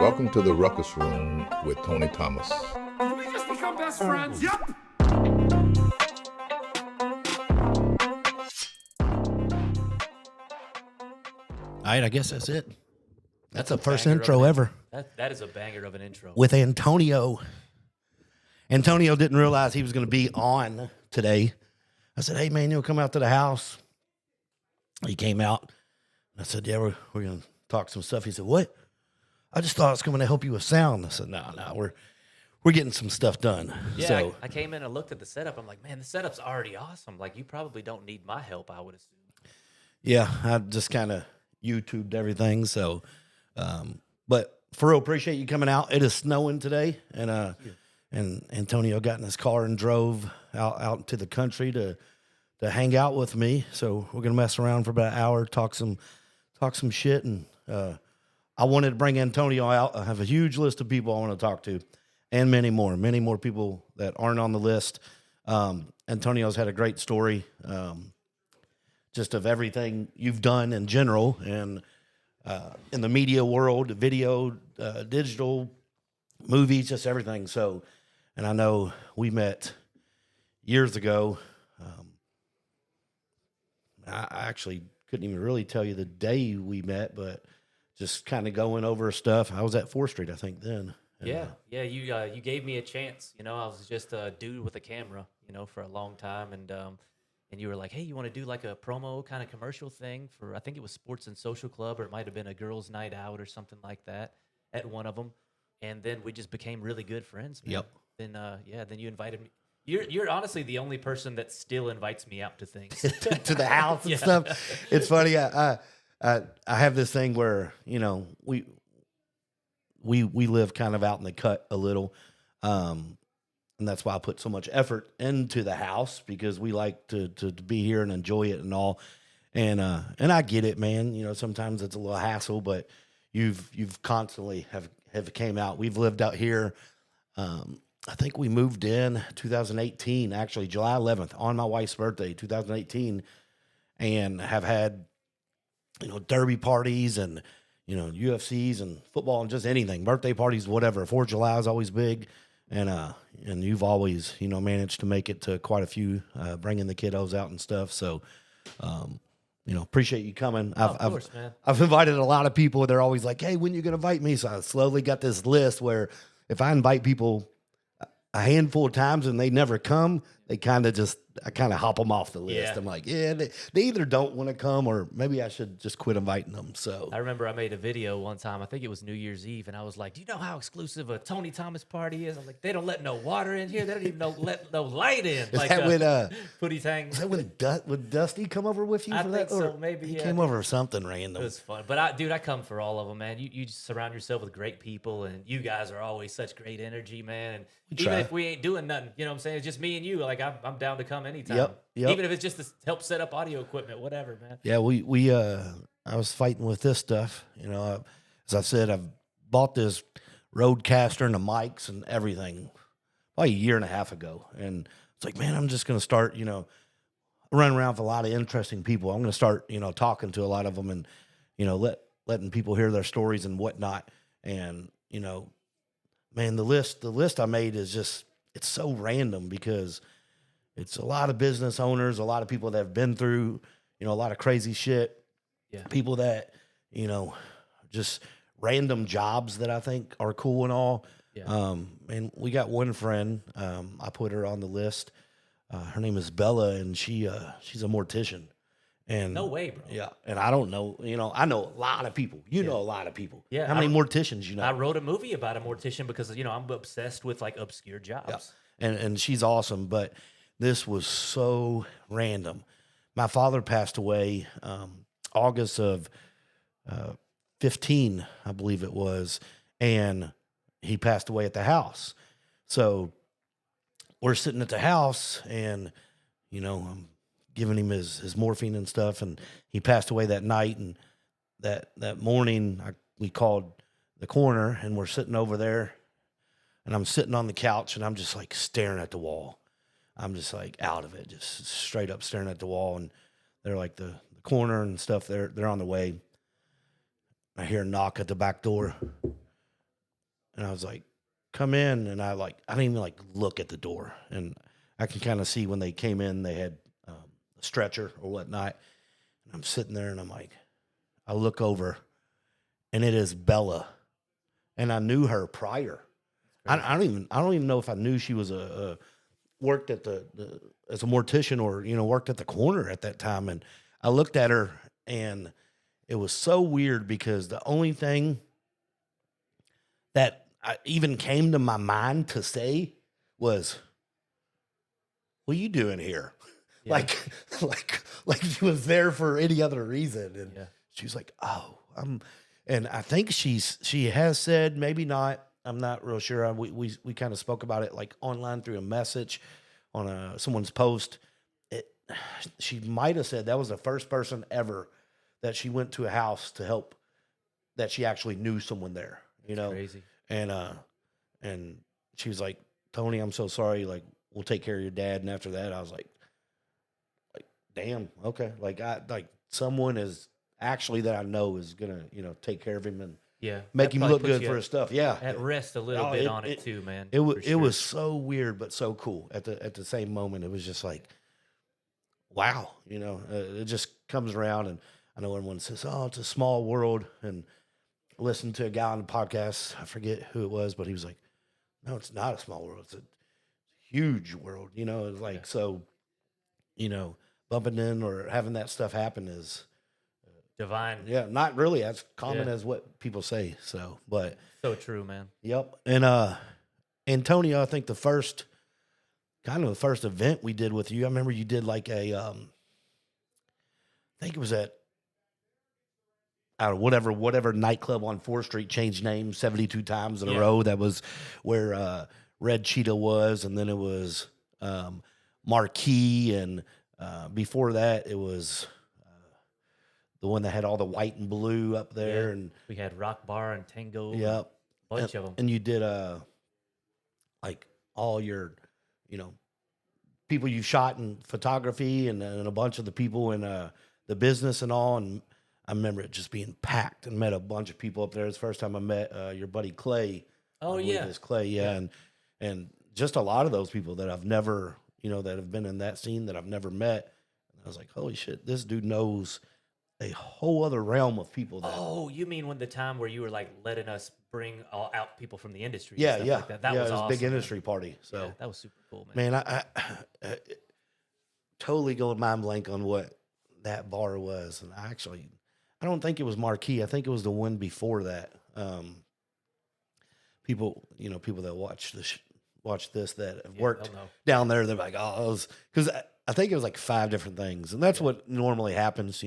Welcome to the Ruckus Room with Tony Thomas. Did we just become best friends? Yep. All right, I guess that's it. That's the a first banger of intro an- ever That is a banger of an intro. with Antonio. Antonio didn't realize he was going to be on today. I said, hey, man, you'll come out to the house. He came out. I said, yeah, we're going to talk some stuff. He said, what? I just thought I was coming to help you with sound. I said, no, we're getting some stuff done. Yeah, So I came in and looked at the setup. I'm like, man, the setup's already awesome. Like, you probably don't need my help, I would assume. yeah, I just kind of YouTubed everything. So, but for real, appreciate you coming out. It is snowing today, and Antonio got in his car and drove out into the country to hang out with me. So we're gonna mess around for about an hour, talk some shit, and I wanted to bring Antonio out. I have a huge list of people I want to talk to, and many more people that aren't on the list. Antonio's had a great story. Just of everything you've done in general, and in the media world, video, digital, movies, just everything. So, and I know we met years ago. I actually couldn't even really tell you the day we met, but just kind of going over stuff. I was at 4th Street, I think, then. And, Yeah. You gave me a chance. You know, I was just a dude with a camera, you know, for a long time, and you were like, hey, you want to do like a promo kind of commercial thing for, I think it was Sports and Social Club, or it might have been a girls' night out or something like that at one of them. And then we just became really good friends, man. Yep. Then you invited me. You're honestly the only person that still invites me out to things. to the house and Yeah. stuff. It's funny. I have this thing where, you know, we live kind of out in the cut a little. And that's why I put so much effort into the house, because we like to be here and enjoy it and all. And I get it, man. You know, sometimes it's a little hassle, but you've constantly have came out. We've lived out here. I think we moved in 2018, actually July 11th on my wife's birthday, 2018, and have had, you know, derby parties and, you know, UFCs and football and just anything, birthday parties, whatever. 4th of July is always big. And you've always, you know, managed to make it to quite a few, bringing the kiddos out and stuff. So, you know, appreciate you coming. Of course, man. I've invited a lot of people. They're always like, hey, when are you going to invite me? So I slowly got this list where if I invite people a handful of times and they never come, I kind of hop them off the list. Yeah. I'm like, yeah, they either don't want to come, or maybe I should just quit inviting them. So I remember I made a video one time. I think it was New Year's Eve, and I was like, "Do you know how exclusive a Tony Thomas party is?" I'm like, "They don't let no water in here. They don't even let no light in." is Like that when Pootie Tang. is that when would Dusty come over with you I for think that? so, Or maybe, he yeah. came over for something It random. was fun, but I come for all of them, man. You just surround yourself with great people, and you guys are always such great energy, man. And even try. if we ain't doing nothing, you know what I'm saying? It's just me and you. Like I'm down to come anytime. Yep. Even if it's just to help set up audio equipment, whatever, man. Yeah, I was fighting with this stuff. You know, as I said, I've bought this Roadcaster and the mics and everything about a year and a half ago, and it's like, man, I'm just gonna start, you know, running around with a lot of interesting people. I'm gonna start, you know, talking to a lot of them, and, you know, letting people hear their stories and whatnot. And, you know, man, the list I made is just, it's so random, because it's a lot of business owners, a lot of people that have been through, you know, a lot of crazy shit. Yeah. People that, you know, just random jobs that I think are cool and all. Yeah. And we got one friend, I put her on the list. Her name is Bella, and she's a mortician. And No way, bro. yeah, and I don't know, you know, I know a lot of people. You know a lot of people. Yeah, How many morticians you know? I wrote a movie about a mortician because, you know, I'm obsessed with like obscure jobs. Yeah. And she's awesome, but this was so random. My father passed away August of 15, I believe it was, and he passed away at the house. So we're sitting at the house, and, you know, I'm giving him his morphine and stuff, and he passed away that night. And that morning, we called the coroner, and we're sitting over there, and I'm sitting on the couch, and I'm just like staring at the wall. I'm just like out of it, just straight up staring at the wall. And they're like the coroner and stuff. They're on the way. I hear a knock at the back door. and I was like, come in. And I didn't even like look at the door. And I can kind of see when they came in, they had a stretcher or whatnot. And I'm sitting there and I'm like, I look over and it is Bella. And I knew her prior. I don't even know if I knew she was worked at the as a mortician or, worked at the corner at that time. And I looked at her and it was so weird because the only thing that even came to my mind to say was, what are you doing here? Yeah. Like she was there for any other reason. And Yeah. she was like, oh, and I think she has said, maybe not, I'm not real sure. We kind of spoke about it like online through a message on someone's post. She might have said that was the first person ever that she went to a house to help that she actually knew someone there, Crazy. and she was like, Tony, I'm so sorry. Like, we'll take care of your dad. And after that, I was like, damn, okay. Like someone is actually that I know is gonna, take care of him and make that him probably look puts good you for his stuff. Yeah. At rest a little bit on it too, man. It was for sure. so weird, but so cool at the same moment. It was just like, wow, it just comes around. And I know everyone says, oh, it's a small world. And I listened to a guy on the podcast, I forget who it was, but he was like, no, it's not a small world. It's a huge world. It's like, so, bumping in or having that stuff happen is divine. yeah, not really as common as what people say. So, but So true, man. yep. And Antonio, I think the first event we did with you, I remember you did like I think it was at whatever nightclub on 4th Street changed names 72 times in a row. That was where Red Cheetah was, and then it was Marquee, and before that it was the one that had all the white and blue up there. And we had Rock Bar and Tango. yep, A bunch of them. And you did like all your people you shot in photography, and a bunch of the people in the business and all. And I remember it just being packed, and met a bunch of people up there. It's the first time I met your buddy Clay. Oh, I believe yeah. it's Clay, yeah. And just a lot of those people that I've never, that have been in that scene that I've never met. And I was like, holy shit, this dude knows a whole other realm of people. Oh, you mean when the time where you were like letting us bring out people from the industry? Yeah, and stuff yeah. Like that yeah, was it was awesome, a big man. industry party. So Yeah, that was super cool, man. man, I totally going mind blank on what that bar was. And I don't think it was Marquee. I think it was the one before that. People that watch this that have worked they'll know. down there, they're like, oh, because I think it was like 5 different things. And that's what normally happens.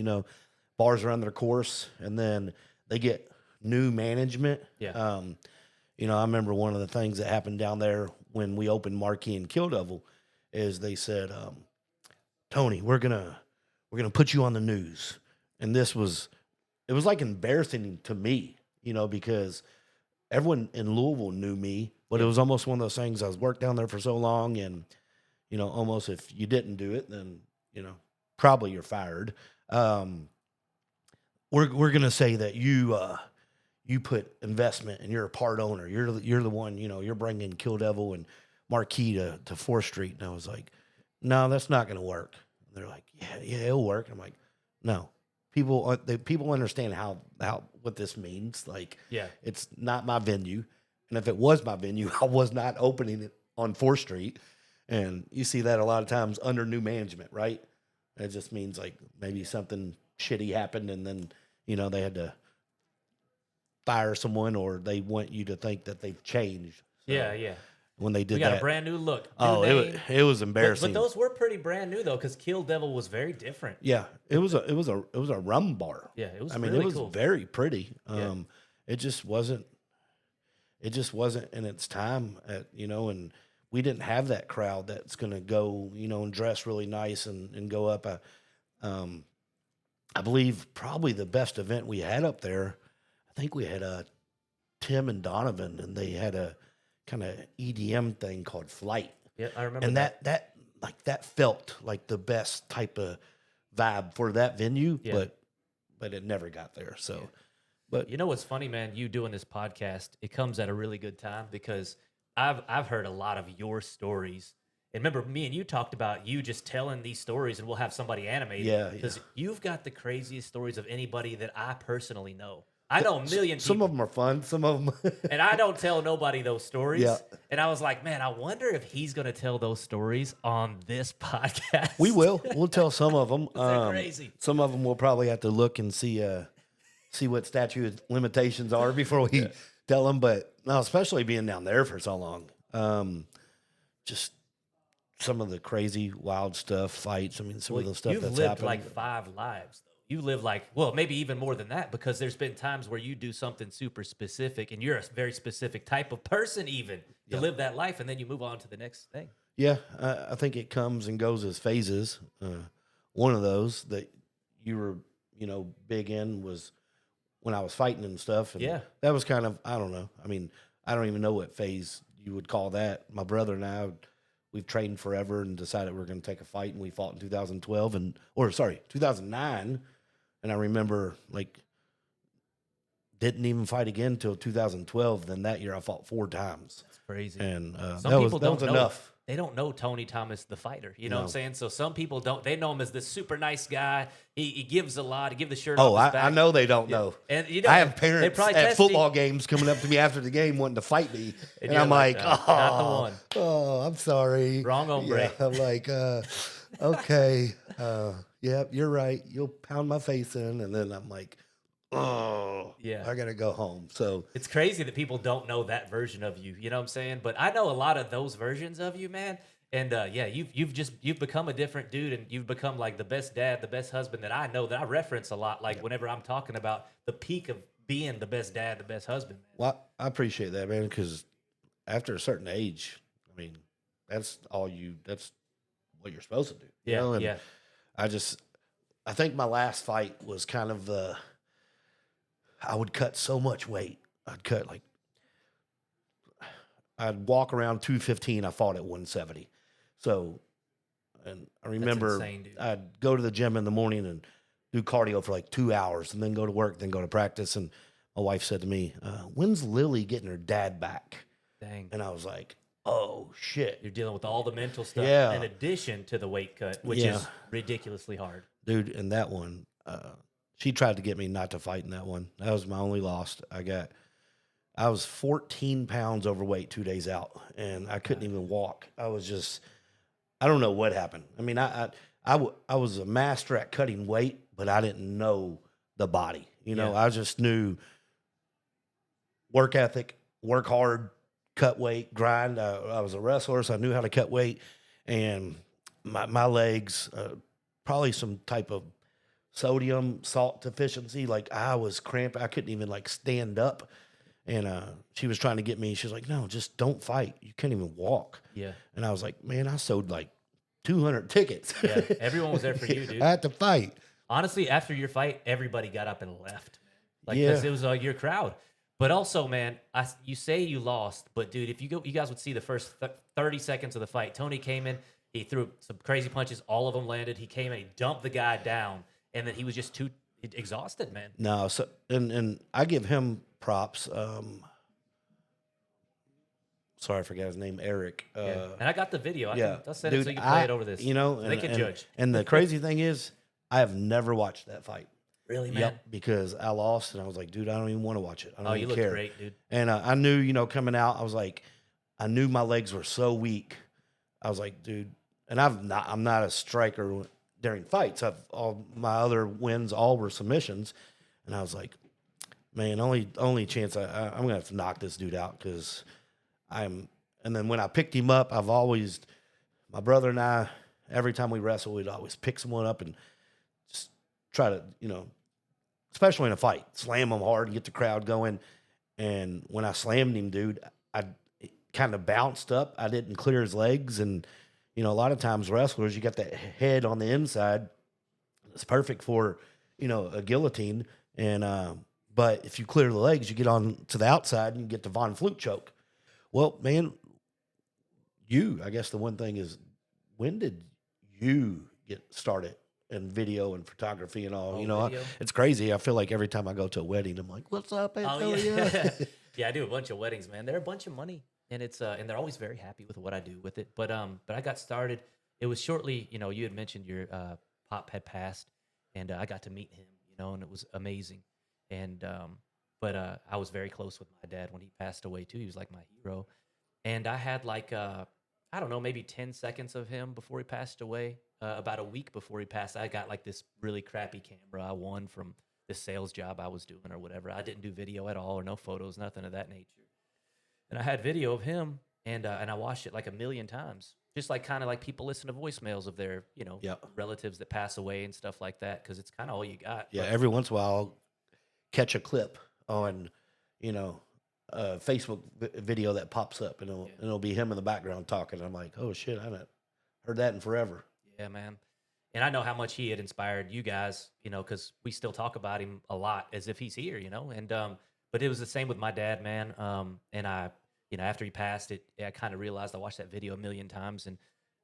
Bars run their course, and then they get new management. Yeah. I remember one of the things that happened down there when we opened Marquee and Kill Devil is they said, Tony, we're gonna put you on the news. And it was like embarrassing to me, because everyone in Louisville knew me, but it was almost one of those things. I was worked down there for so long, and almost if you didn't do it, then probably you're fired. We're gonna say that you put investment and you're a part owner. You're the one. You're bringing Kill Devil and Marquee to 4th Street. And I was like, no, that's not gonna work. And they're like, yeah, it'll work. I'm like, no. People understand how what this means. Like, it's not my venue, and if it was my venue, I was not opening it on 4th Street. And you see that a lot of times under new management, right? It just means like maybe something shitty happened, and then they had to fire someone, or they want you to think that they've changed. So Yeah. when they did We got that, a brand new look. oh, it was embarrassing. But those were pretty brand new though, because Kill Devil was very different. Yeah, it was a rum bar. Yeah, it was. I mean, really it was cool. very pretty. Yeah. It just wasn't in its time and we didn't have that crowd that's going to go, and dress really nice and go up. I believe probably the best event we had up there, I think we had Tim and Donovan, and they had a kind of EDM thing called Flight. Yeah, I remember. And that felt like the best type of vibe for that venue, but it never got there. So But You know what's funny, man? You doing this podcast, it comes at a really good time because I've heard a lot of your stories. And remember, me and you talked about you just telling these stories, and we'll have somebody animate Yeah, it because you've got the craziest stories of anybody that I personally know. I know a million some people, of them are fun. Some of them, and I don't tell nobody those stories. Yeah. And I was like, man, I wonder if he's going to tell those stories on this podcast. we will. We'll tell some of them. They're crazy. Some of them we'll probably have to look and see what statute of limitations are before we tell them. But no, especially being down there for so long, just some of the crazy, wild stuff, fights. I mean, some of the stuff you've that's lived happened. like 5 lives, though. You live like, well, maybe even more than that, because there's been times where you do something super specific, and you're a very specific type of person, even to live that life, and then you move on to the next thing. Yeah, I think it comes and goes as phases. One of those that you were, big in was when I was fighting and stuff. And Yeah. that was kind of, I don't know. I mean, I don't even know what phase you would call that. My brother and I, we've trained forever and decided we're going to take a fight, and we fought in 2009. And I remember, didn't even fight again until 2012. Then that year I fought 4 times. It's crazy. And Some that people was don't know. enough. They don't know Tony Thomas, the fighter. You know what I'm No. saying? So some people don't. They know him as this super nice guy. He gives a lot. He gives the shirt Oh, off his back. I know they don't know. And I have they parents probably at test football you. games coming up to me after the game wanting to fight me, and you're I'm like, not the oh, one. I'm sorry, Wrong hombre. Yeah, I'm like, okay, yeah, you're right. You'll pound my face in, and then I'm like, oh, Yeah. I gotta go home. So It's crazy that people don't know that version of you. You know what I'm saying? But I know a lot of those versions of you, man. And you've become a different dude, and you've become like the best dad, the best husband that I know, that I reference a lot. Like whenever I'm talking about the peak of being the best dad, the best husband. Man. well, I appreciate that, man, because after a certain age, I mean, that's what you're supposed to do. You know? And yeah. I think my last fight was kind of I would cut so much weight. I'd walk around 215. I fought at 170. So, and I remember insane, dude. I'd go to the gym in the morning and do cardio for like 2 hours, and then go to work, then go to practice. And my wife said to me, when's Lily getting her dad back? Dang. And I was like, oh, shit. You're dealing with all the mental stuff Yeah. in addition to the weight cut, which Yeah. is ridiculously hard. Dude, in that one, she tried to get me not to fight in that one. That was my only loss. I was 14 pounds overweight 2 days out, and I couldn't even walk. I was just, I don't know what happened. I mean, I was a master at cutting weight, but I didn't know the body. I just knew work ethic, work hard, cut weight, grind. I was a wrestler, so I knew how to cut weight. And my legs, probably some type of sodium, salt deficiency. Like I was cramped. I couldn't even stand up. And she was trying to get me. She was like, no, just don't fight. You can't even walk. Yeah. And I was like, man, I sold like 200 tickets. Yeah. Everyone was there for you, dude. I had to fight. Honestly, after your fight, everybody got up and left. Like, Yeah. because it was your crowd. But also, man, you say you lost, but dude, if you guys would see the first 30 seconds of the fight. Tony came in, he threw some crazy punches, all of them landed. He came in, he dumped the guy down, and then he was just too exhausted, man. No, so and I give him props. Sorry, I forgot his name, Eric. Yeah. And I got the video. I'll send it dude, so you can play it over this. So they can judge. And the crazy thing is, I have never watched that fight. Really, man? Yep, because I lost, and I was like, dude, I don't even want to watch it. I don't You even look care. great, dude. And I knew, coming out, I was like, I knew my legs were so weak. I was like, dude, and I'm not a striker during fights. All my other wins all were submissions, and I was like, man, only chance I'm gonna have to knock this dude out because I'm. And then when I picked him up, my brother and I, every time we wrestle, we'd always pick someone up and just try to, especially in a fight, slam him hard and get the crowd going. And when I slammed him, dude, I kind of bounced up. I didn't clear his legs. And, a lot of times wrestlers, you got that head on the inside. It's perfect for, a guillotine. And, but if you clear the legs, you get on to the outside and you get the Von Flute choke. Well, man, I guess the one thing is, when did you get started and video and photography and all. Oh, You know, video? it's crazy. I feel like every time I go to a wedding, I'm like, "What's up, Oh Antonio?" yeah, yeah. I do a bunch of weddings, man. They're a bunch of money, and it's and they're always very happy with what I do with it. But I got started. It was shortly, you know, you had mentioned your pop had passed, and I got to meet him, you know, and it was amazing. And but I was very close with my dad when he passed away too. He was like my hero, and I had like I don't know, maybe 10 seconds of him before he passed away. About a week before he passed, I got like this really crappy camera I won from this sales job I was doing or whatever. I didn't do video at all or no photos, nothing of that nature. And I had video of him, and I watched it like a million times, just like kind of like people listen to voicemails of their Yep. relatives that pass away and stuff like that because it's kind of all you got. Yeah, But every once in a while, I'll catch a clip on, you know, a Facebook video that pops up, and it'll be him in the background talking. I'm like, oh shit, I haven't heard that in forever. yeah, man. And I know how much he had inspired you guys, you know, because we still talk about him a lot as if he's here, you know. And but it was the same with my dad, man. And I, you know, after he passed, I kind of realized I watched that video a million times, and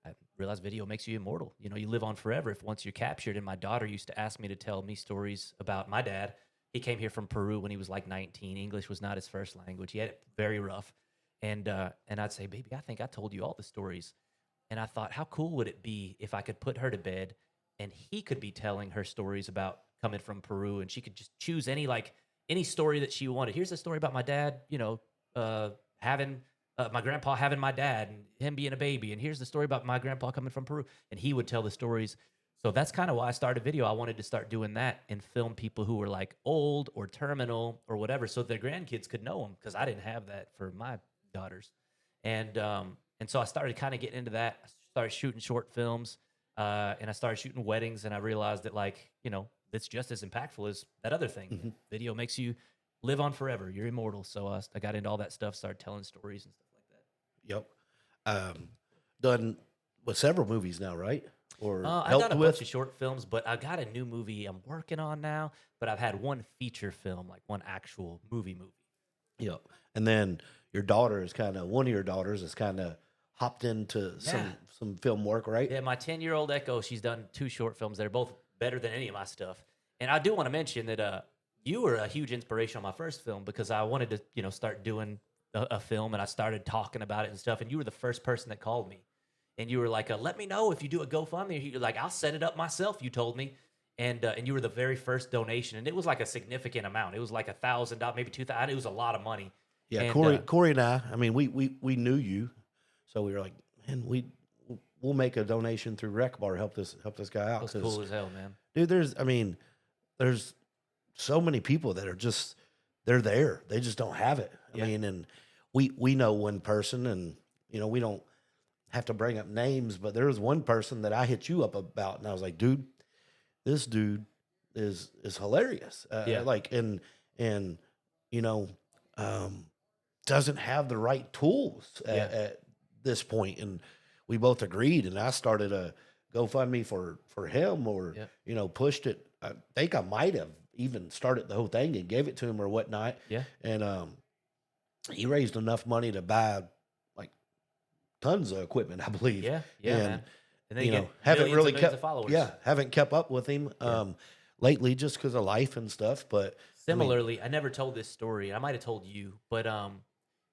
I realized video makes you immortal. You know, you live on forever if once you're captured. And my daughter used to ask me to tell me stories about my dad. He came here from Peru when he was like 19. English was not his first language. He had it very rough, and I'd say, baby, I think I told you all the stories. And I thought, how cool would it be if I could put her to bed and he could be telling her stories about coming from Peru, and she could just choose any story that she wanted. Here's a story about my dad, you know, having my grandpa having my dad and him being a baby. And here's the story about my grandpa coming from Peru, and he would tell the stories. So that's kind of why I started video. I wanted to start doing that and film people who were like old or terminal or whatever, so their grandkids could know them, because I didn't have that for my daughters. And so I started kind of getting into that. I started shooting short films, and I started shooting weddings, and I realized that, like, you know, it's just as impactful as that other thing. Mhm. Video makes you live on forever. You're immortal. So I got into all that stuff, started telling stories and stuff like that. Yep. Done with several movies now, right? Or I've helped done a with? bunch of short films, but I've got a new movie I'm working on now. But I've had one feature film, like one actual movie. Yep. And then your daughter is one of your daughters is kind of hopped into Yeah. some film work, right? Yeah, my 10-year-old Echo, she's done 2 short films that are both better than any of my stuff. And I do want to mention that you were a huge inspiration on my first film, because I wanted to, you know, start doing a film, and I started talking about it and stuff. And you were the first person that called me, and you were like, "Let me know if you do a GoFundMe." You're like, "I'll set it up myself." You told me, and you were the very first donation, and it was like a significant amount. It was like $1,000, maybe 2,000. It was a lot of money. Yeah, And, Corey and I mean, we knew you, so we were like, man, we'll make a donation through Rec Bar, help this guy out. That was cool as hell, man. Dude, there's so many people that are just they're there, they just don't have it. Yeah. I mean, and we know one person, and you know, we don't have to bring up names, but there was one person that I hit you up about, and I was like, dude, this dude is hilarious. Yeah. Like, and you know, doesn't have the right tools at this point, and we both agreed, and I started a GoFundMe for him, or Yeah. you know, pushed it. I think I might have even started the whole thing and gave it to him or whatnot. Yeah. And he raised enough money to buy like tons of equipment, I believe. Yeah, yeah, and, man. And then you you know, get haven't millions really and millions kept of followers. haven't kept up with him lately, just because of life and stuff. But Similarly, I never told this story. I might have told you, but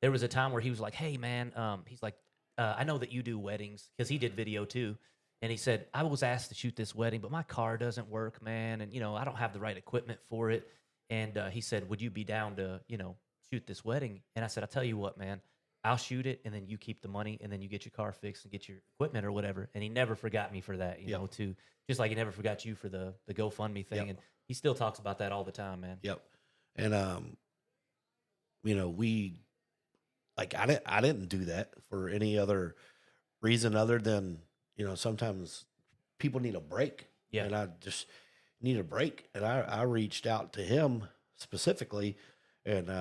there was a time where he was like, "Hey, man," he's like, "I know that you do weddings," because he did video too. And he said, "I was asked to shoot this wedding, but my car doesn't work, man, and you know I don't have the right equipment for it." And he said, "Would you be down to shoot this wedding?" And I said, "I'll tell you what, man. I'll shoot it, and then you keep the money, and then you get your car fixed and get your equipment or whatever." And he never forgot me for that, you know, too. Just like he never forgot you for the GoFundMe thing. Yep. And he still talks about that all the time, man. Yep. And you know, I didn't do that for any other reason other than, you know, sometimes people need a break. Yeah. And I just need a break. And I reached out to him specifically and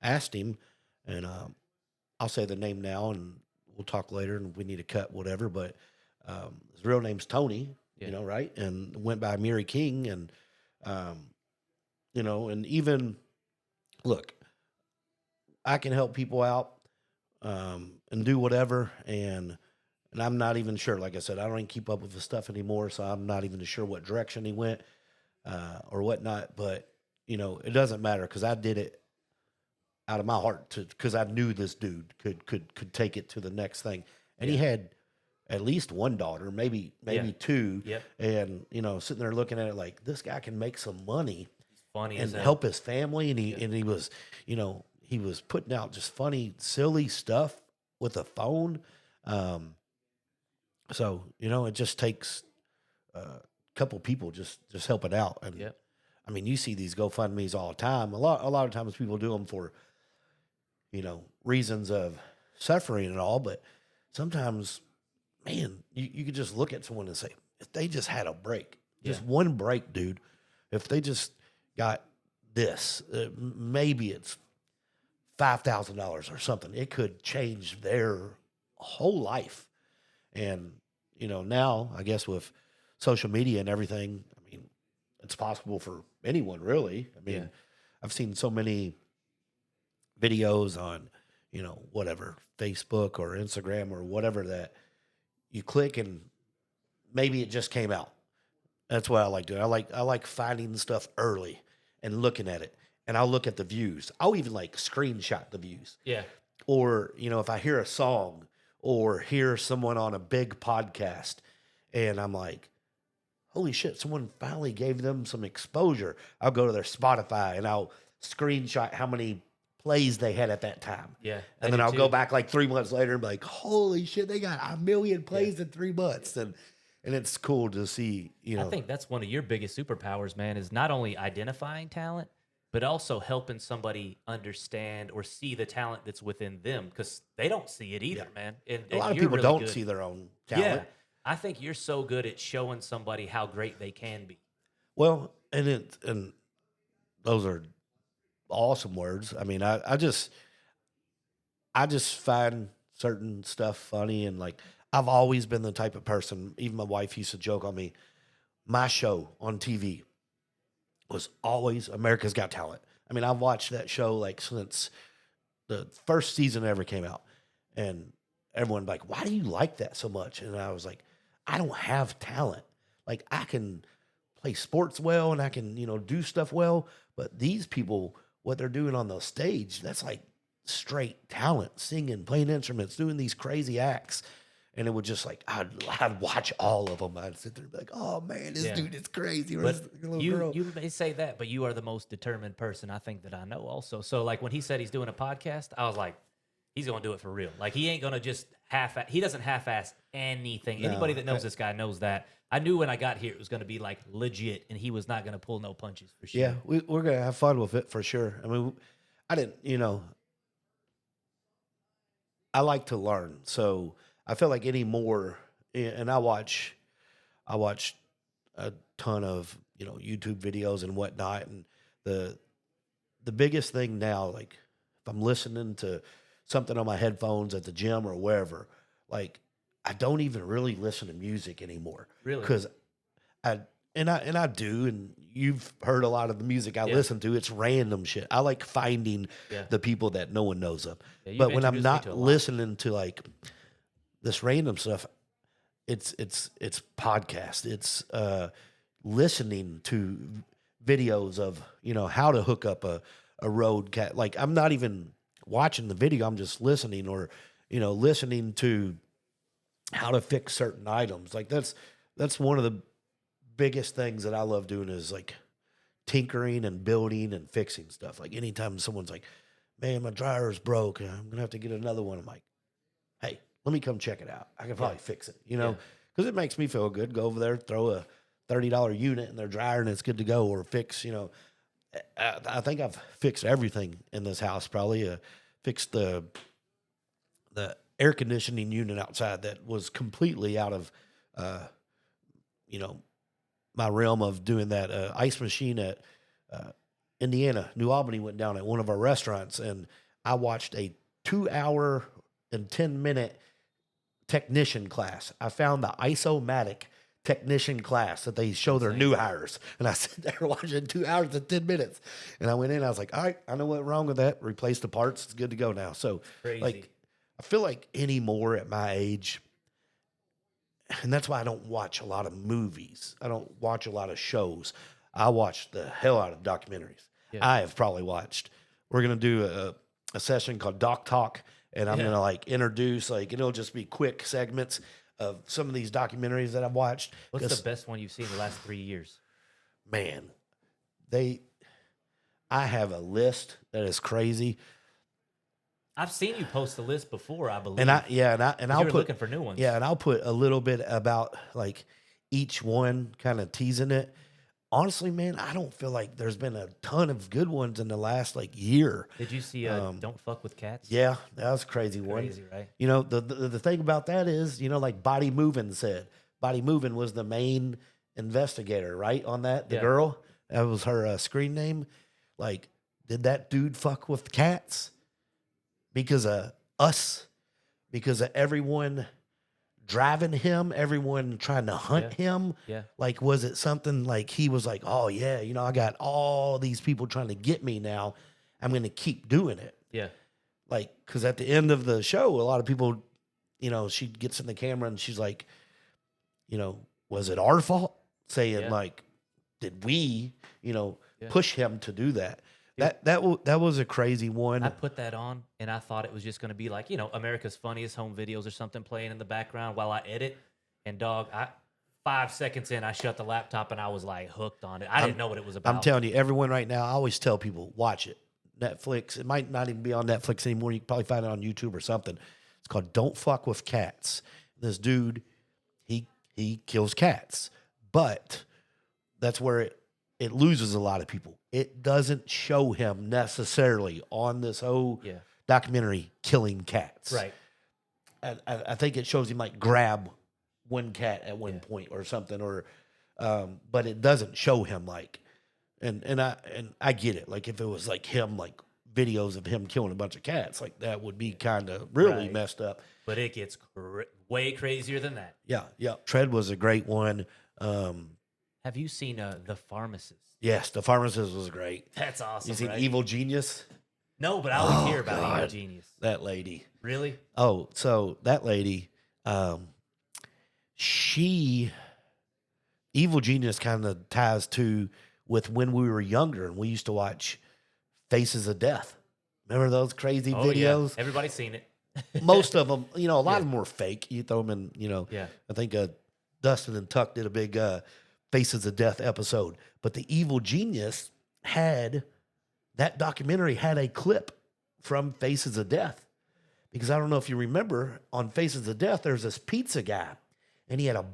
asked him, and I'll say the name now, and we'll talk later, and we need to cut whatever, but his real name's Tony, you know, right? And went by Mary King, and you know, and even look, I can help people out and do whatever, and and I'm not even sure. Like I said, I don't even keep up with the stuff anymore, so I'm not even sure what direction he went or whatnot. But it doesn't matter because I did it out of my heart because I knew this dude could take it to the next thing, and he had at least one daughter, maybe two, Yep. and sitting there looking at it like this guy can make some money Funny and as hell. help his family, and he was he was putting out just funny, silly stuff with a phone. So it just takes a couple people just helping out, and Yep. I mean, you see these GoFundMe's all the time. A lot of times people do them for reasons of suffering and all, but sometimes, man, you could just look at someone and say, if they just had a break, just one break, dude, if they just got this, maybe it's $5,000 or something, it could change their whole life. And, now I guess with social media and everything, I mean, it's possible for anyone really. I mean, I've seen so many videos on, whatever, Facebook or Instagram or whatever that you click and maybe it just came out. That's what I like doing. I like finding stuff early and looking at it. And I'll look at the views. I'll even like screenshot the views. Yeah. Or, if I hear a song or hear someone on a big podcast and I'm like, holy shit, someone finally gave them some exposure. I'll go to their Spotify and I'll screenshot how many plays they had at that time. Yeah. And then I'll go back like 3 months later and be like, holy shit, they got 1 million plays in 3 months. And it's cool to see, I think that's one of your biggest superpowers, man, is not only identifying talent, but also helping somebody understand or see the talent that's within them, because they don't see it either, man. And a lot of you're people really don't good. see their own Yeah. talent. I think you're so good at showing somebody how great they can be. Well, and those are awesome words. I mean, I just find certain stuff funny, and like I've always been the type of person. Even my wife used to joke on me. My show on TV was always America's Got Talent. I mean, I've watched that show like since the first season ever came out, and everyone like, why do you like that so much? And I was like, I don't have talent. Like I can play sports well and I can, do stuff well, but these people, what they're doing on the stage, that's like straight talent, singing, playing instruments, doing these crazy acts. And it would just like, I'd watch all of them. I'd sit there and be like, oh man, this dude is crazy. Or this But little you girl. you may say that, but you are the most determined person I think that I know also. So like when he said he's doing a podcast, I was like, he's going to do it for real. Like he ain't going to just he doesn't half-ass anything. Anybody that knows this guy knows that. I knew when I got here it was going to be like legit, and he was not going to pull no punches for sure. Yeah, we're going to have fun with it for sure. I mean, I didn't, I like to learn. So I feel like anymore, and I watch a ton of, YouTube videos and whatnot. And the biggest thing now, like if I'm listening to something on my headphones at the gym or wherever, like I don't even really listen to music anymore. Really? Because I do, and you've heard a lot of the music I listen to. It's random shit. I like finding the people that no one knows of. Yeah, but when I'm introduced me not to a lot. listening to like this random stuff, it's podcast. It's listening to videos of how to hook up a road cat. Like I'm not even watching the video. I'm just listening, or listening to how to fix certain items. Like that's one of the biggest things that I love doing is like tinkering and building and fixing stuff. Like anytime someone's like, man, my dryer's broke, I'm going to have to get another one. I'm like, hey, let me come check it out. I can probably fix it, because it makes me feel good. Go over there, throw a $30 unit in their dryer and it's good to go, or fix, I think I've fixed everything in this house. Probably fixed the air conditioning unit outside that was completely out of, my realm of doing that. Ice machine at Indiana, New Albany went down at one of our restaurants, and I watched a 2-hour and 10-minute technician class. I found the Isomatic technician class that they show their new hires, and I sat there watching 2 hours and 10 minutes, and I went in, I was like, all right, I know what's wrong with that, replaced the parts, it's good to go now. So Crazy. like I feel like anymore at my age, and that's why I don't watch a lot of movies. I don't watch a lot of shows. I watch the hell out of documentaries. Yeah. I have probably watched. We're gonna do a session called Doc Talk, and I'm Yeah. gonna like introduce like it'll just be quick segments of some of these documentaries that I've watched. What's 'Cause, the best one you've seen in the last 3 years? man? I have a list that is crazy, I've seen you post a list before, I believe. and I'll you were put looking for new ones. yeah, and I'll put a little bit about like each one, kind of teasing it. Honestly, man, I don't feel like there's been a ton of good ones in the last like year. Did you see Don't Fuck with Cats? Yeah, that was a crazy one. Crazy, right? You know, the thing about that is, you know, like Body Movin' said, Body Movin' was the main investigator, right? On that, the Yeah. girl, that was her screen name. Like, did that dude fuck with cats? Because of us, because of everyone driving him, everyone trying to hunt him. Yeah. Like, was it something like he was like, oh, yeah, you know, I got all these people trying to get me now. I'm going to keep doing it. Yeah. Like, because at the end of the show, a lot of people, you know, she gets in the camera and she's like, you know, was it our fault? Saying like, did we, you know, push him to do that? That was a crazy one. I put that on and I thought it was just going to be like, you know, America's Funniest Home Videos or something playing in the background while I edit. And dog, 5 seconds in, I shut the laptop and I was like hooked on it. I didn't know what it was about. I'm telling you, everyone right now, I always tell people, watch it. Netflix. It might not even be on Netflix anymore. You can probably find it on YouTube or something. It's called Don't Fuck with Cats. This dude, he kills cats. But that's where it loses a lot of people. It doesn't show him necessarily on this whole documentary killing cats. Right. I think it shows him like grab one cat at one point or something, or but it doesn't show him like, and I get it. Like if it was like him, like videos of him killing a bunch of cats, like that would be kind of really messed up. But it gets way crazier than that. Yeah. Tread was a great one. Have you seen The Pharmacist? Yes, The Pharmacist was great. That's awesome. You seen right? Evil Genius? No, but I always hear about Evil Genius. That lady. Really? Oh, so that lady, Evil Genius kind of ties to with when we were younger and we used to watch Faces of Death. Remember those crazy videos? Yeah. Everybody's seen it. Most of them, you know, a lot of them were fake. You throw them in, you know. Yeah. I think Dustin and Tuck did a big Faces of Death episode. But the Evil Genius that documentary had a clip from Faces of Death. Because I don't know if you remember, on Faces of Death, there's this pizza guy, and he had a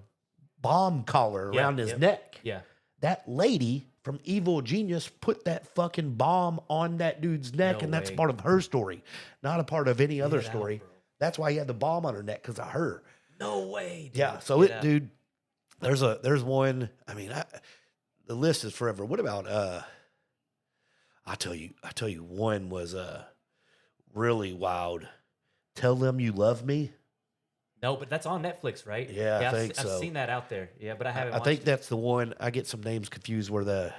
bomb collar around his neck. Yeah. That lady from Evil Genius put that fucking bomb on that dude's neck, No and that's way. part of her story, not a part of any other Get out, story. bro. That's why he had the bomb on her neck, because of her. No way. Dude. Yeah, so Get out. dude, there's one. I mean, the list is forever. What about I tell you, one was really wild. Tell Them You Love Me. No, but that's on Netflix, right? Yeah, I think so. I've seen that out there. Yeah, but I haven't. I watched think it. that's the one. I get some names confused where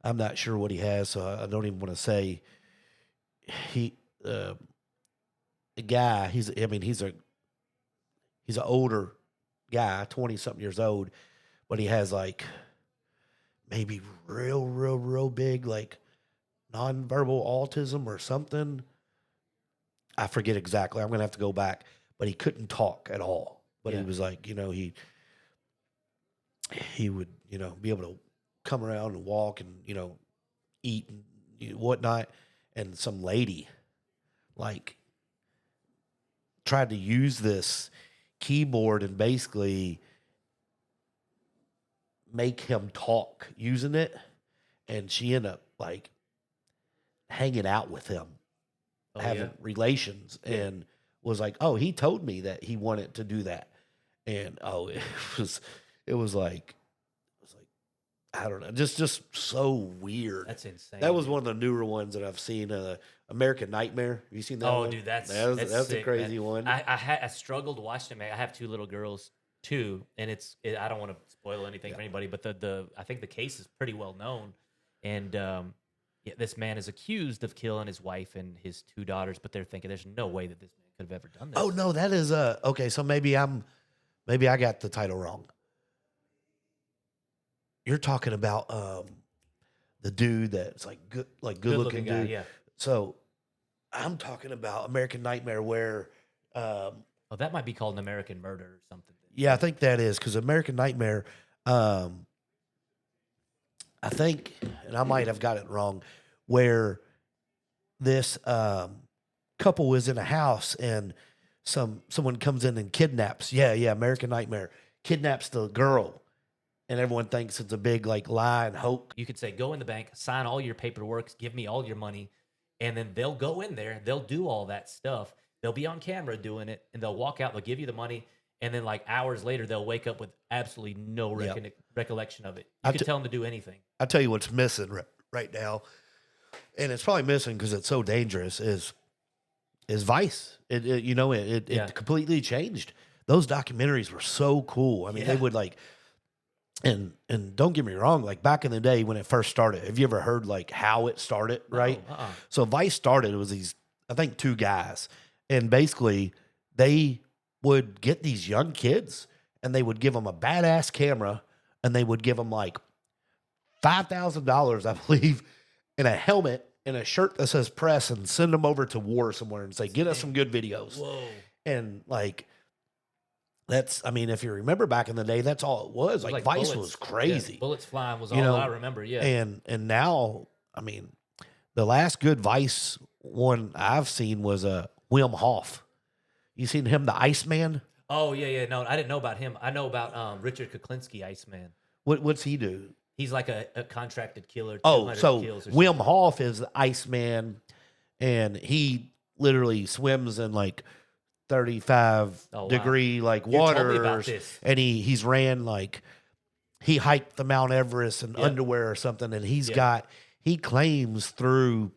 I'm not sure what he has, so I don't even want to say. A guy. He's an older guy, 20-something years old, but he has like maybe real big like nonverbal autism or something. I forget exactly. I'm gonna have to go back, but he couldn't talk at all. But he was like, you know, he would, you know, be able to come around and walk and, you know, eat and whatnot. And some lady like tried to use this keyboard and basically make him talk using it, and she ended up like hanging out with him, having relations, and was like, oh, he told me that he wanted to do that. And it was like I don't know, just so weird. That's insane. That was one of the newer ones that I've seen. American Nightmare. Have you seen that one? Oh, dude, that's that's sick, a crazy man. one. I struggled watching it, man. I have 2 little girls too, and I don't want to spoil anything for anybody, but the I think the case is pretty well known, and yeah, this man is accused of killing his wife and his 2 daughters, but they're thinking there's no way that this man could have ever done this. Oh no, that is okay. So maybe I got the title wrong. You're talking about the dude that's like good looking guy, dude. yeah. So I'm talking about American Nightmare, where Oh, that might be called an American Murder or something. yeah, I think that is because American Nightmare. I think, and I might have got it wrong, where this couple was in a house and someone comes in and kidnaps. Yeah, American Nightmare kidnaps the girl, and everyone thinks it's a big like lie and hoax. You could say, go in the bank, sign all your paperwork, give me all your money, and then they'll go in there, they'll do all that stuff. They'll be on camera doing it, and they'll walk out, they'll give you the money, and then like hours later, they'll wake up with absolutely no recollection of it. You could tell them to do anything. I tell you what's missing right now, and it's probably missing because it's so dangerous. Is Vice? It completely changed. Those documentaries were so cool. I mean, they would like, and don't get me wrong, like back in the day when it first started. Have you ever heard like how it started? Right. So Vice started. It was these, I think, 2 guys, and basically they would get these young kids and they would give them a badass camera and they would give them like $5,000, I believe, and a helmet and a shirt that says press and send them over to war somewhere and say, get us some good videos. Whoa. And like, I mean, if you remember back in the day, that's all it was. Like Vice bullets, was crazy. Bullets flying was all I remember. Yeah. And now, I mean, the last good Vice one I've seen was Wim Hof. You seen him, the Iceman? Oh, yeah. No, I didn't know about him. I know about Richard Kuklinski, Iceman. What's he do? He's like a contracted killer. Oh, so kills or Wim Hof is the Iceman, and he literally swims in like 35-degree like water, and he's ran like he hiked the Mount Everest in underwear or something, and he claims through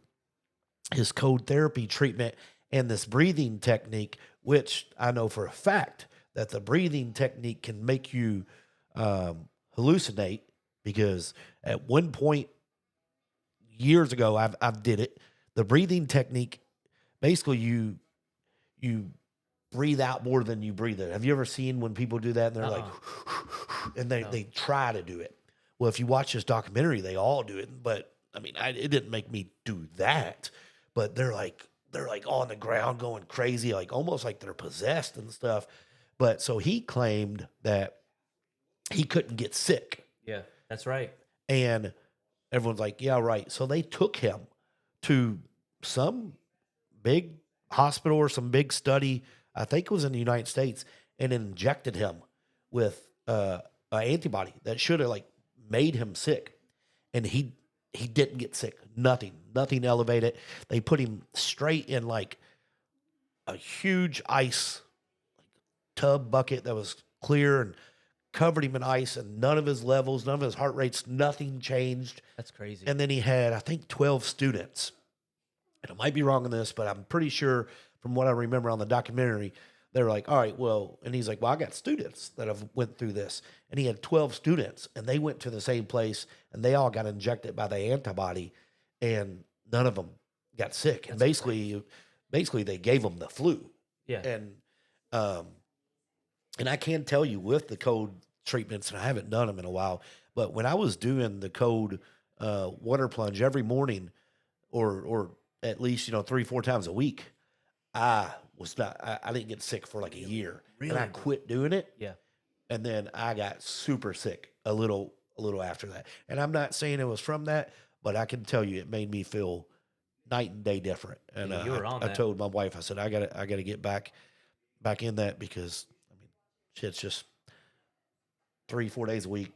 his code therapy treatment and this breathing technique, which I know for a fact that the breathing technique can make you hallucinate, because at one point years ago I've did it. The breathing technique, basically you breathe out more than you breathe in. Have you ever seen when people do that and they're like, and they try to do it? Well, if you watch this documentary, they all do it. But I mean, it didn't make me do that. But they're like on the ground going crazy, like almost like they're possessed and stuff. But so he claimed that he couldn't get sick. Yeah, that's right. And everyone's like, yeah, right. So they took him to some big hospital or some big study, I think it was in the United States, and injected him with an antibody that should have like made him sick. And he didn't get sick. Nothing elevated. They put him straight in like a huge ice tub bucket that was clear and covered him in ice, and none of his levels, none of his heart rates, nothing changed. That's crazy. And then he had, I think, 12 students. And I might be wrong on this, but I'm pretty sure from what I remember on the documentary, they were like, all right, well, and he's like, well, I got students that have went through this. And he had 12 students, and they went to the same place, and they all got injected by the antibody, and none of them got sick. And basically they gave them the flu. Yeah. And I can tell you with the code treatments, and I haven't done them in a while, but when I was doing the code water plunge every morning, or at least 3-4 times a week, I didn't get sick for like a year. Really? And I quit doing it. Yeah. And then I got super sick a little after that. And I'm not saying it was from that, but I can tell you it made me feel night and day different. And you were on I that. told my wife, I said, I gotta get back in that, because I mean, shit's just 3-4 days a week,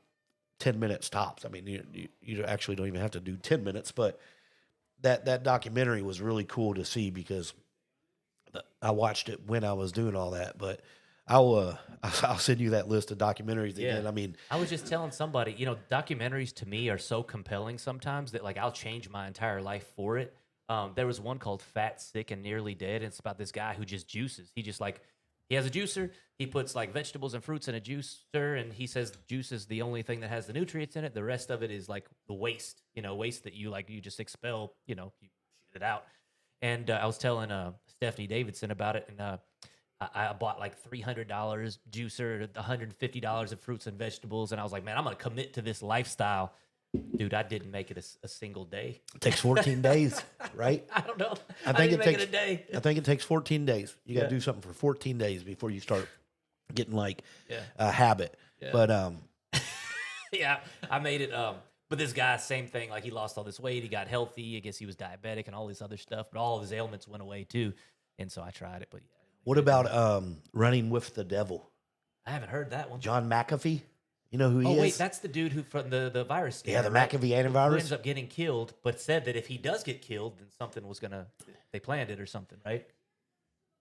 10 minutes tops. I mean, you actually don't even have to do 10 minutes, but that documentary was really cool to see, because I watched it when I was doing all that. But I'll send you that list of documentaries again. Yeah. I mean, I was just telling somebody, documentaries to me are so compelling sometimes that like I'll change my entire life for it. There was one called Fat, Sick, and Nearly Dead. And it's about this guy who just juices. He just like He has a juicer. He puts like vegetables and fruits in a juicer, and he says juice is the only thing that has the nutrients in it. The rest of it is like the waste, waste that you just expel, you shoot it out. And I was telling Stephanie Davidson about it, and I bought like $300 juicer, $150 of fruits and vegetables, and I was like, man, I'm gonna commit to this lifestyle. Dude, I didn't make it a single day. It takes 14 days, right? I don't know. I think didn't it make takes it a day. I think it takes 14 days. You got to Yeah. do something for 14 days before you start getting like Yeah. a habit. Yeah. But Yeah, I made it. But this guy, same thing. Like he lost all this weight. He got healthy. I guess he was diabetic and all this other stuff. But all of his ailments went away too. And so I tried it. But yeah, what about running with the devil? I haven't heard that one. John McAfee? You know who he Oh is? wait, that's the dude who from the virus. Yeah, the scare, right? McAfee Who antivirus. ends up getting killed, but said that if he does get killed, then something was gonna. They planned it or something, right?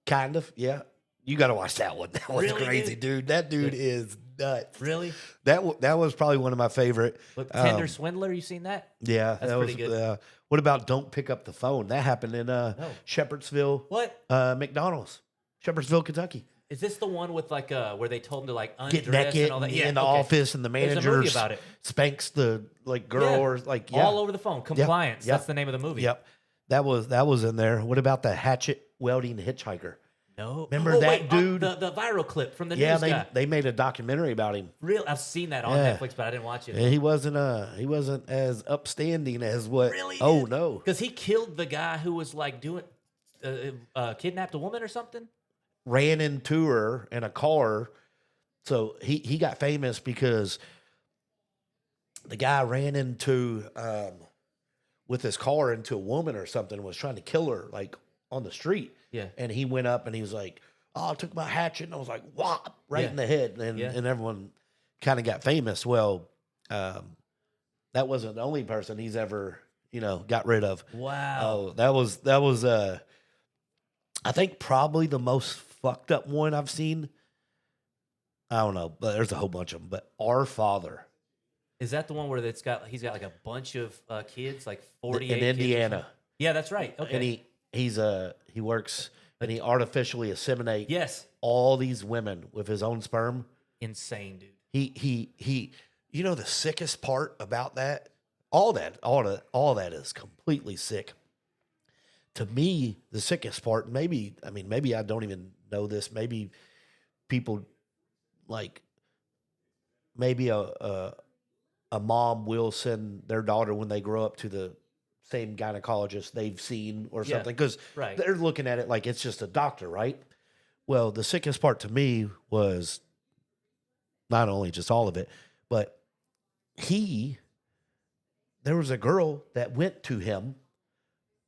Kind of, yeah. You got to watch that one. That was Really, crazy, dude. That dude is nuts. Really? That was probably one of my favorite. But Tender Swindler, you seen that? Yeah, That's that was pretty good. what about Don't Pick Up the Phone? That happened in Shepherdsville, What McDonald's, Shepherdsville, Kentucky. is this? The one with like where they told him to like undress Get naked and all that? Yeah, in the okay. office, and the There's a manager movie about it. spanks the girl Yeah. or like All over the phone. Compliance. Yep. That's the name of the movie. Yep, that was in there. What about the hatchet welding hitchhiker? No. Remember that wait, dude? The viral clip from the Yeah, news guy. they made a documentary about him. Real. I've seen that on Yeah. Netflix, but I didn't watch it. And he wasn't as upstanding as what. Really? Oh no, Because he killed the guy who was like doing kidnapped a woman or something. ran into her in a car. So he got famous because the guy ran into with his car into a woman or something, was trying to kill her like on the street. Yeah. And he went up and he was like, "Oh, I took my hatchet," and I was like, "Whop!" right Yeah. in the head, and Yeah. and everyone kind of got famous. Well, that wasn't the only person he's ever got rid of. Wow. Oh, that was I think probably the most fucked up one I've seen. I don't know, but there's a whole bunch of them. But Our Father Is that the one where he's got like a bunch of kids, like 48 in kids or Indiana, something? Yeah, that's right. Okay. and he works and he artificially inseminates yes. all these women with his own sperm. Insane, dude. He you know the sickest part about that? All that is completely sick. To me, the sickest part, maybe I don't even know this. Maybe people like maybe a mom will send their daughter when they grow up to the same gynecologist they've seen or Yeah, something, because right. they're looking at it like it's just a doctor, right? Well, the sickest part to me was not only just all of it, but there was a girl that went to him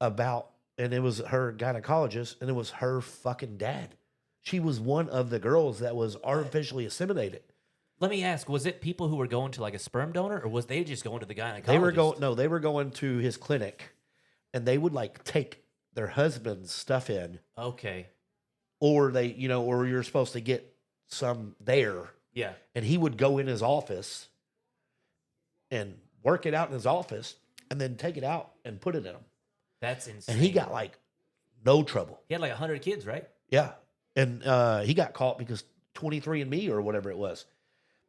and it was her gynecologist, and it was her fucking dad. She was one of the girls that was artificially inseminated. Let me ask, was it people who were going to like a sperm donor, or was they just going to the gynecologist? They were going to his clinic, and they would like take their husband's stuff in, Okay. or or you're supposed to get some there, Yeah. and he would go in his office and work it out in his office, and then take it out and put it in him. That's insane. And he got like no trouble. He had like 100 kids, right? Yeah. And he got caught because 23andMe or whatever it was.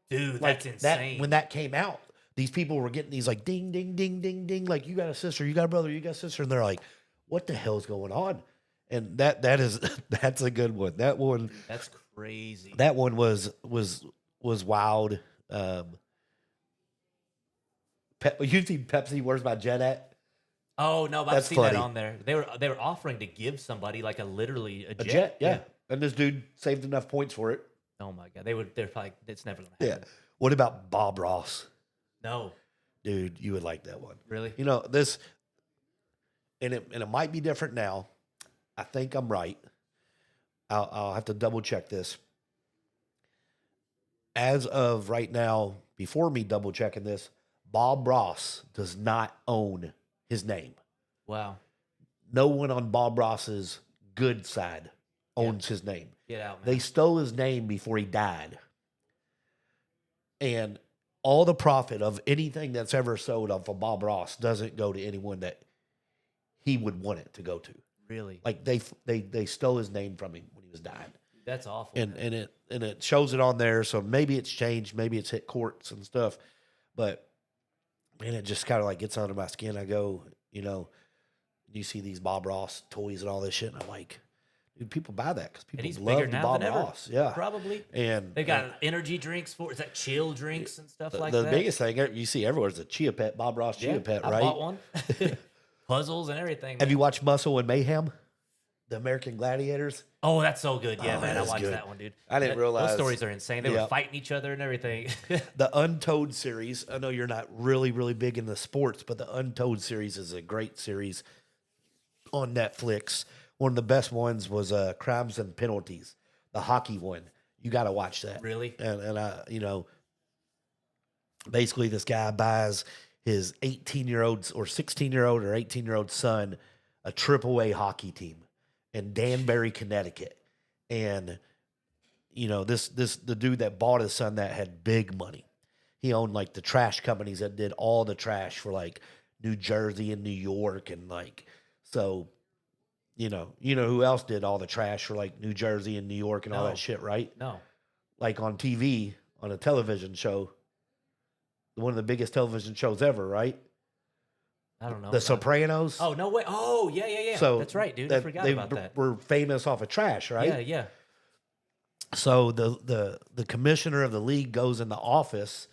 Dude, Like that's insane. when that came out, these people were getting these like ding, ding, ding, ding, ding. Like, you got a sister, you got a brother, you got a sister. And they're like, what the hell's going on? And that's a good one. That's crazy. That one was wild. You see Pepsi, Where's My Jet At? Oh no, but I've That's seen funny. that on there. They were offering to give somebody like literally a jet. A jet, yeah. And this dude saved enough points for it. Oh my god, they're probably it's never gonna Yeah. happen. What about Bob Ross? No, Dude, you would like that one. really. You know, this, and it might be different now. I think I'm right. I'll have to double check this. As of right now, before me double checking this, Bob Ross does not own his name. Wow. No one on Bob Ross's good side owns his name. Get out, man. They stole his name before he died. And all the profit of anything that's ever sold off of Bob Ross doesn't go to anyone that he would want it to go to. Really? Like they stole his name from him when he was dying. That's awful. and it shows it on there. So maybe it's changed, maybe it's hit courts and stuff, but man, it just kind of like gets under my skin. I go, you see these Bob Ross toys and all this shit, and I'm like, dude, people buy that because And people he's love bigger the now Bob than ever. Ross, yeah, Probably. and They've got energy drinks for, is that chill drinks and stuff like the that? biggest thing you see everywhere is a Chia Pet, Bob Ross Chia Pet, I right? bought one. Puzzles and everything. Have man. you watched Muscle and Mayhem, the American Gladiators? Oh, that's so good. Yeah, Oh, man. I that's watched good. that one, dude. I didn't realize- Those stories are insane. They were Yep. fighting each other and everything. The Untold series. I know you're not really, really big into sports, but the Untold series is a great series on Netflix. One of the best ones was Crimes and Penalties, the hockey one. You got to watch that. Really? And I, basically this guy buys his 18-year-old or 16-year-old or 18-year-old son a AAA hockey team in Danbury, Connecticut. And the dude that bought his son that had big money. He owned like the trash companies that did all the trash for like New Jersey and New York and like so you know who else did all the trash for like New Jersey and New York and all No. that shit, right? No. Like on TV, on a television show, one of the biggest television shows ever, right? I don't know. The Sopranos. Oh, no way. Oh, yeah. So that's right, dude. I forgot about that. Were famous off of trash, right? Yeah. So the commissioner of the league goes in the office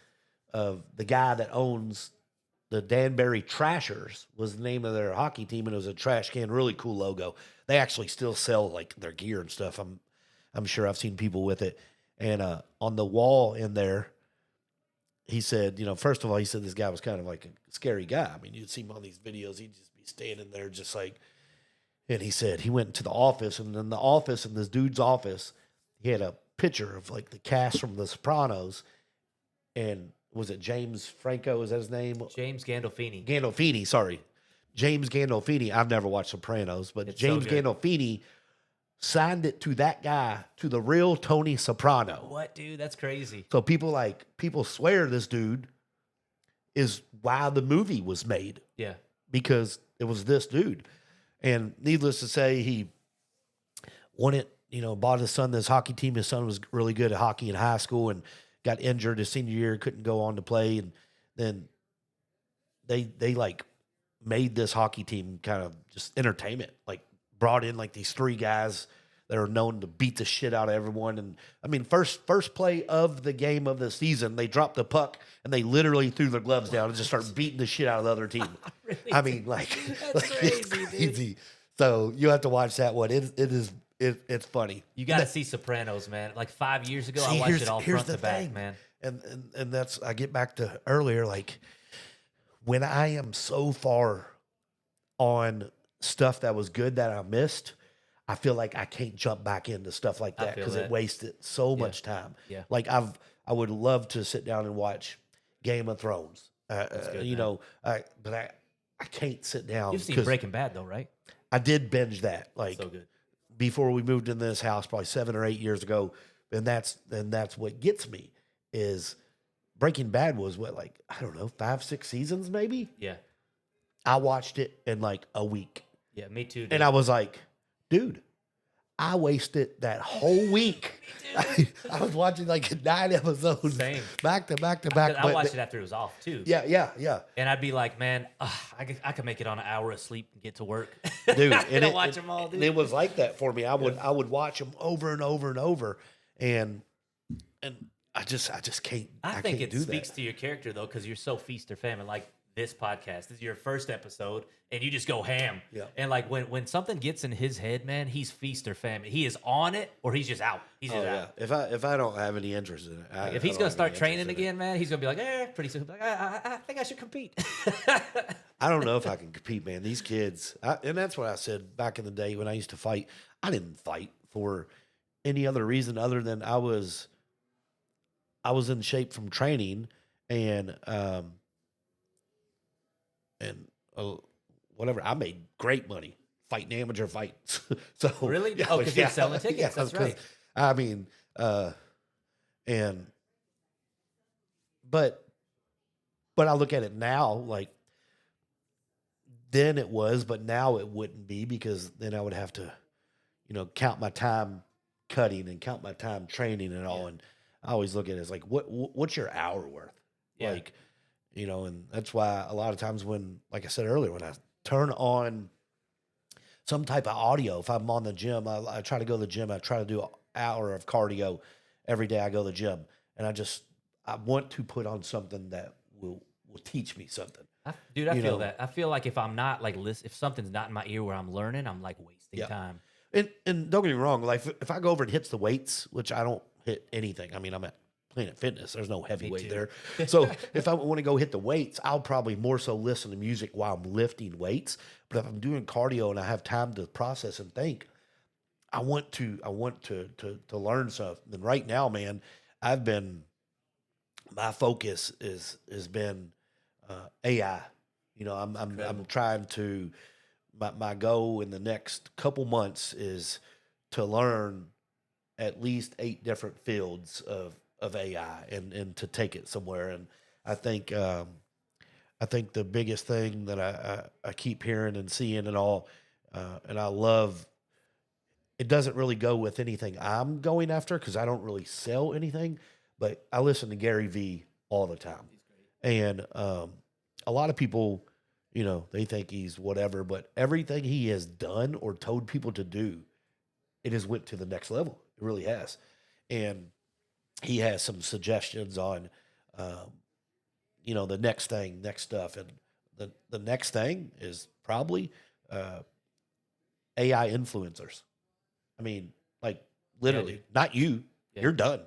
of the guy that owns the Danbury Trashers, was the name of their hockey team, and it was a trash can, really cool logo. They actually still sell like their gear and stuff. I'm sure I've seen people with it. And on the wall in there, he said, first of all, he said this guy was kind of like a scary guy. I mean, you'd see him on these videos, he'd just be standing there just like, and he said he went to the office, and in the office, in this dude's office, he had a picture of like the cast from The Sopranos, and was it James Franco? Is that his name? James Gandolfini. Gandolfini, sorry. James Gandolfini. I've never watched Sopranos, but It's so James good. Gandolfini signed it to that guy, to the real Tony Soprano. What, dude? That's crazy. So people swear this dude is why the movie was made, Yeah. because it was this dude. And needless to say, he wanted, bought his son this hockey team. His son was really good at hockey in high school and got injured his senior year, couldn't go on to play. And then they like made this hockey team kind of just entertainment, like brought in like these three guys that are known to beat the shit out of everyone. And I mean, first play of the game of the season, they dropped the puck and they literally threw their gloves down and just started beating the shit out of the other team. Really? I mean, like, That's it's crazy, dude. crazy. So you have to watch that one. It's funny. You got to see Sopranos, man. Like 5 years ago, See, I watched it all here's front the to back, thing. man. And that's, I get back to earlier, like when I am so far on stuff that was good that I missed, I feel like I can't jump back into stuff like that feel because it that. wasted so much time. Yeah. Like I would love to sit down and watch Game of Thrones. good, But I can't sit down. You've seen 'cause Breaking Bad, though, right? I did binge that like So good. before we moved in this house, probably 7 or 8 years ago. And that's what gets me is Breaking Bad was what, like, I don't know, 5-6 seasons maybe. Yeah. I watched it in like a week. Yeah, me too. Dude. And I was like, dude, I wasted that whole week. I was watching like 9 episodes Same. back to back to back. I but watched it after it was off, too. Yeah. And I'd be like, man, I could make it on an hour of sleep and get to work. Dude, I and watch them all, dude. And it was like that for me. I would watch them over and over and over. And I just can't. I think can't it do speaks that. to your character, though, because you're so feast or famine. Like this podcast, this is your first episode, and you just go ham. Yeah. And like when something gets in his head, man, he's feast or famine. He is on it, or he's just out. He's just out. If I don't have any interest in it, Like, if I he's don't gonna have start any training interest in it. again, man, he's gonna be like, pretty soon, he'll be like, I think I should compete. I don't know if I can compete, man. These kids, and that's what I said back in the day when I used to fight. I didn't fight for any other reason other than I was in shape from training and whatever. I made great money fighting amateur fights. So Really? Oh, 'cause you're selling tickets. That's 'cause, right. I mean, but I look at it now like then it was, but now it wouldn't be because then I would have to, count my time cutting and count my time training and all. Yeah. And I always look at it as like, what's your hour worth? Yeah. Like, and that's why a lot of times when, like I said earlier, when I turn on some type of audio, if I'm on the gym, I try to go to the gym. I try to do an hour of cardio every day I go to the gym. And I want to put on something that will teach me something. Dude, I You feel know. that. I feel like if I'm not like if something's not in my ear where I'm learning, I'm like wasting Yeah. time. And don't get me wrong, like if I go over and hits the weights, which I don't hit anything. I mean, I'm at Planet Fitness. There's no heavy weight too. there. So if I want to go hit the weights, I'll probably more so listen to music while I'm lifting weights. But if I'm doing cardio and I have time to process and think, I want to learn stuff. And right now, man, my focus has been AI. I'm trying to. My goal in the next couple months is to learn at least 8 different fields of AI and to take it somewhere. And I think the biggest thing that I keep hearing and seeing and all, and I love. It doesn't really go with anything I'm going after because I don't really sell anything, but I listen to Gary Vee all the time, and a lot of people, they think he's whatever, but everything he has done or told people to do, it has went to the next level. It really has, and he has some suggestions on, the next thing, next stuff, and the next thing is probably AI influencers. I mean, like literally, dude. not you. Yeah. You're done.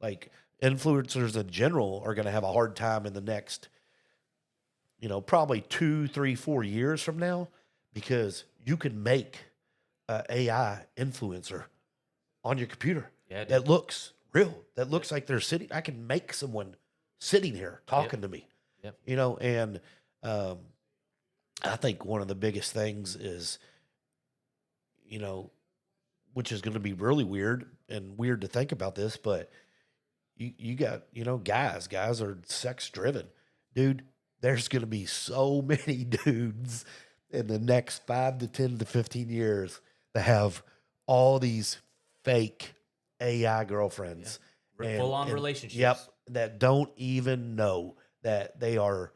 Like influencers in general are going to have a hard time in the next, probably 2, 3, 4 years from now, because you can make a AI influencer on your computer Yeah, dude. that looks real. That looks like they're sitting. I can make someone sitting here talking to me. Yep. And I think one of the biggest things is, which is going to be really weird and weird to think about this, but you got, guys are sex driven, dude. There's going to be so many dudes in the next 5 to 10 to 15 years that have all these fake AI girlfriends. Full on relationships. Yep. That don't even know that they are,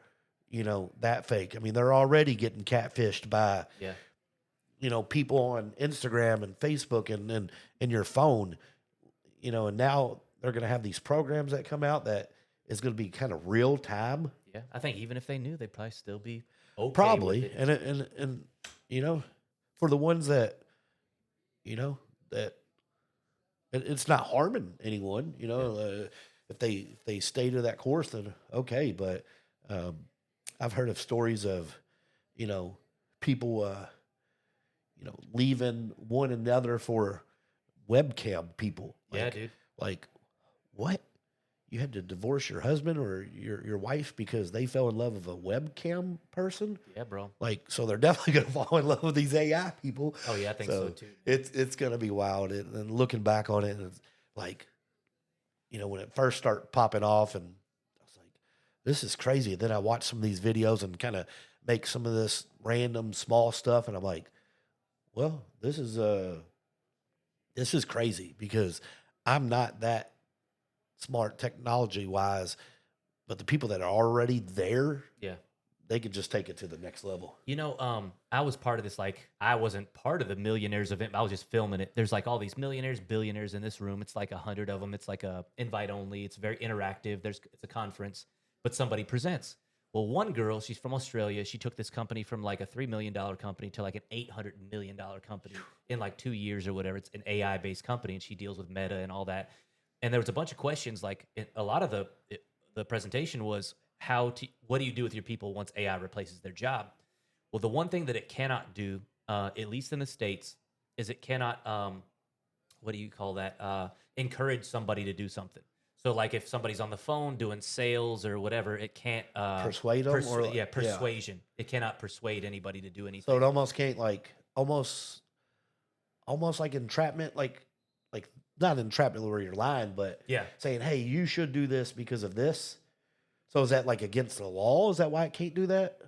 that fake. I mean, they're already getting catfished by, people on Instagram and Facebook and your phone, and now they're going to have these programs that come out that is going to be kind of real time. Yeah, I think even if they knew, they'd probably still be okay. Probably. With it. And for the ones that, that it's not harming anyone, if they stay to that course, then okay. But I've heard of stories of, people, leaving one another for webcam people. Yeah, dude. Like, what? You had to divorce your husband or your wife because they fell in love with a webcam person? Yeah, bro. Like, so they're definitely going to fall in love with these AI people. Oh yeah, I think so too. It's going to be wild. And looking back on it, and it's like, when it first started popping off, and I was like, this is crazy. And then I watched some of these videos and kind of make some of this random small stuff, and I'm like, well, this is crazy because I'm not that smart technology wise, but the people that are already there, Yeah. they can just take it to the next level. I was part of this, like, I wasn't part of the millionaires event, but I was just filming it. There's like all these millionaires, billionaires in this room. It's like 100 of them. It's like a invite only. It's very interactive. It's a conference, but somebody presents. Well, one girl, she's from Australia. She took this company from like a $3 million company to like an $800 million company in like 2 years or whatever. It's an AI based company, and she deals with Meta and all that. And there was a bunch of questions. Like a lot of the presentation was what do you do with your people once AI replaces their job? Well, the one thing that it cannot do, at least in the States, is it cannot, what do you call that? Encourage somebody to do something. So like if somebody's on the phone doing sales or whatever, it can't Persuade them? persuasion. It cannot persuade anybody to do anything. So it almost can't almost like entrapment, like not entrapment where you're lying, but saying, hey, you should do this because of this. So is that like against the law? Is that why it can't do that?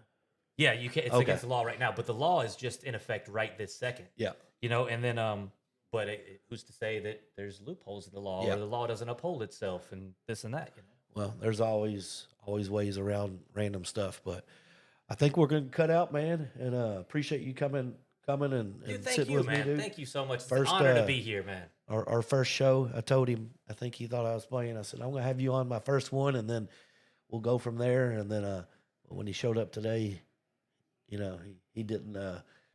Yeah, you can't. It's against the law right now, but the law is just in effect right this second. Yeah. And then but who's to say that there's loopholes in the law Yeah. or the law doesn't uphold itself and this and that? You know? Well, there's always ways around random stuff, but I think we're going to cut out, man. And appreciate you coming and Dude, thank sitting you, with man. me, dude. Thank you so much. It's First, an honor to be here, man. Our first show, I told him, I think he thought I was playing. I said, I'm going to have you on my first one, and then we'll go from there. And then when he showed up today, you know, he didn't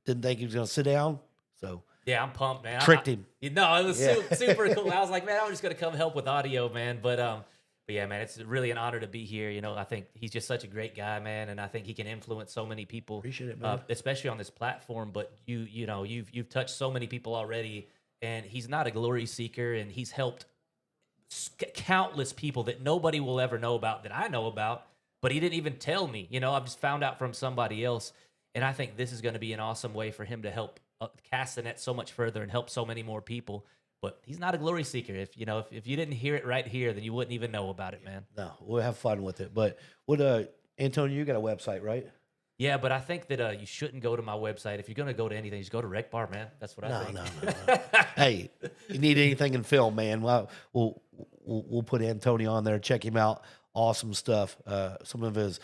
think he was going to sit down. So Yeah, I'm pumped, man. tricked him. No, it was Yeah. super cool. I was like, man, I'm just gonna come help with audio, man. But yeah, man, it's really an honor to be here. You know, I think he's just such a great guy, man, and I think he can influence so many people. Appreciate it, man. Especially on this platform. But you know, you've touched so many people already, and he's not a glory seeker, and he's helped countless people that nobody will ever know about that I know about. But he didn't even tell me. You know, I've just found out from somebody else, and I think this is going to be an awesome way for him to help cast the net so much further and help so many more people. But he's not a glory seeker. If you know, if you didn't hear it right here, then you wouldn't even know about it, man. No, we'll have fun with it. But Antonio, you got a website, right? Yeah, but I think that you shouldn't go to my website. If you're going to go to anything, just go to Rec Bar, man. That's what I think. No. Hey, you need anything in film, man? Well, we'll put Antonio on there. Check him out. Awesome stuff. Some of his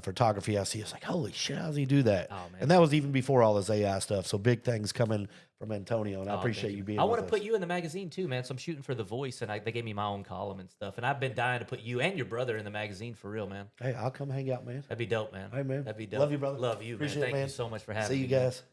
photography I see, it's like, holy shit, how does he do that? Oh, man. And that was even before all this AI stuff. So big things coming from Antonio, and I Oh, appreciate thank you being. I want with to put us. you in the magazine too, man. So I'm shooting for The Voice, and they gave me my own column and stuff. And I've been dying to put you and your brother in the magazine for real, man. Hey, I'll come hang out, man. That'd be dope, man. Hey, man. That'd be dope. Love you, brother. Love you, Appreciate man. it, Thank man. you so much for having See me. you man. guys.